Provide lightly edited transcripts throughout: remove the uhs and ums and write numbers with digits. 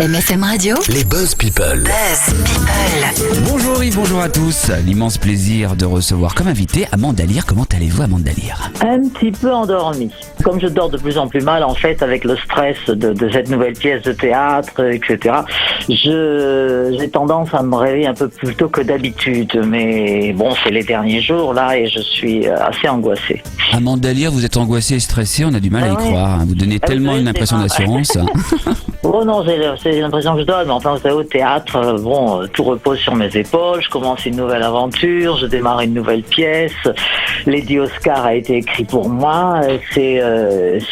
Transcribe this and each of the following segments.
MFM Radio. Les Buzz People. Buzz People. Bonjour Yves, bonjour à tous. L'immense plaisir de recevoir comme invité Amanda Lear. Comment allez-vous Amanda Lear? Un petit peu endormi. Comme je dors de plus en plus mal, en fait, avec le stress de cette nouvelle pièce de théâtre, etc., j'ai tendance à me réveiller un peu plus tôt que d'habitude. Mais bon, c'est les derniers jours, là, et je suis assez angoissée. Amanda Lear, vous êtes angoissée et stressée, on a du mal à y croire. Vous donnez tellement une impression d'assurance. Oh non, c'est l'impression que je donne, mais enfin, vous savez, au théâtre, tout repose sur mes épaules, je commence une nouvelle aventure, je démarre une nouvelle pièce, Lady Oscar a été écrit pour moi, c'est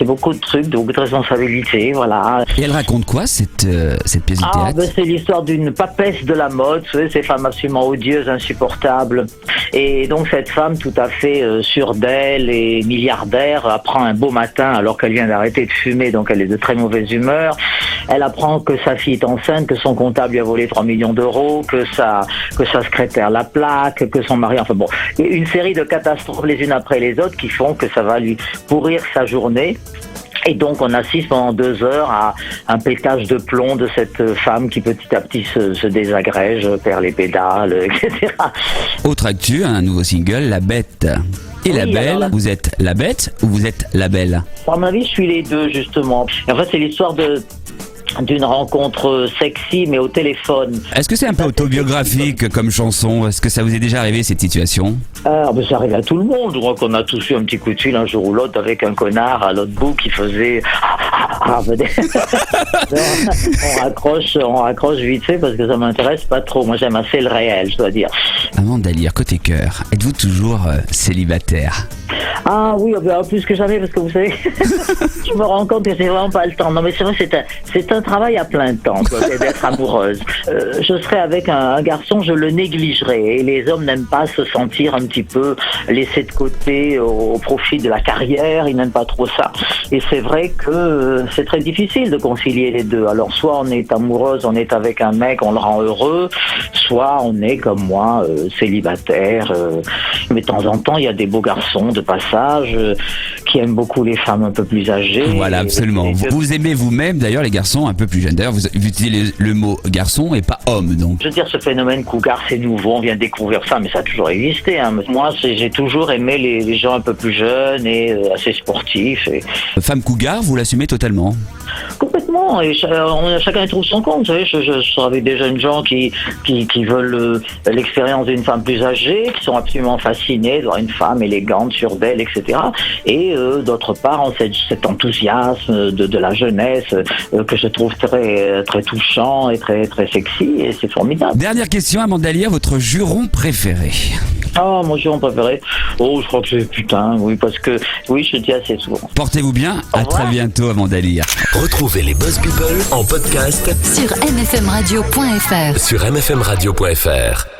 beaucoup de trucs, beaucoup de responsabilités, voilà. Et elle raconte quoi, cette pièce de théâtre? C'est l'histoire d'une papesse de la mode, vous savez, ces femmes absolument odieuses, insupportables, et donc cette femme tout à fait sûre d'elle et milliardaire apprend un beau matin, alors qu'elle vient d'arrêter de fumer, donc elle est de très mauvaise humeur. Elle apprend que sa fille est enceinte, que son comptable lui a volé 3 millions d'euros, que sa secrétaire la plaque, que son mari... Enfin bon, une série de catastrophes les unes après les autres qui font que ça va lui pourrir sa journée. Et donc on assiste pendant 2 heures à un pétage de plomb de cette femme qui petit à petit se désagrège, perd les pédales, etc. Autre actu, un nouveau single, La Bête. Et oui, la belle, alors, vous êtes la bête ou vous êtes la belle? À mon avis, je suis les deux, justement. En fait, c'est l'histoire d'une rencontre sexy, mais au téléphone. Est-ce que c'est un peu autobiographique comme chanson? Est-ce que ça vous est déjà arrivé, cette situation? Ça arrive à tout le monde. Je crois qu'on a tous eu un petit coup de fil un jour ou l'autre avec un connard à l'autre bout qui faisait... on raccroche vite fait parce que ça m'intéresse pas trop. Moi, j'aime assez le réel, je dois dire. Amanda Lear, côté cœur, êtes-vous toujours célibataire? Ah oui, plus que jamais, parce que vous savez, je me rends compte que j'ai vraiment pas le temps. Non, mais c'est vrai, c'est un travail à plein temps, d'être amoureuse. Je serais avec un garçon, je le négligerais. Et les hommes n'aiment pas se sentir un petit peu laissés de côté au profit de la carrière. Ils n'aiment pas trop ça. Et c'est vrai que c'est très difficile de concilier les deux. Alors, soit on est amoureuse, on est avec un mec, on le rend heureux, soit on est comme moi, célibataire. Mais de temps en temps, il y a des beaux garçons de passage qui aiment beaucoup les femmes un peu plus âgées. Voilà, absolument. Vous aimez vous-même d'ailleurs les garçons un peu plus jeunes. D'ailleurs, vous utilisez le mot garçon et pas homme, donc. Je veux dire, ce phénomène cougar, c'est nouveau, on vient de découvrir ça, mais ça a toujours existé. Hein. Moi, j'ai toujours aimé les gens un peu plus jeunes et assez sportifs. Femme cougar, vous l'assumez totalement? Complètement, et chacun trouve son compte. Vous savez, je sors avec des jeunes gens qui veulent l'expérience d'une femme plus âgée, qui sont absolument fascinés de voir une femme élégante, sûre d'elle, etc. Et d'autre part, cet enthousiasme de la jeunesse que je trouve très, très touchant et très, très sexy, et c'est formidable. Dernière question, Amanda Lear, votre juron préféré? Mon juron préféré? Je crois que c'est putain, oui, parce que, oui, je le dis assez souvent. Portez-vous bien, à très bientôt, Amanda Lear. Retrouvez les Buzz People en podcast sur mfmradio.fr. sur mfmradio.fr.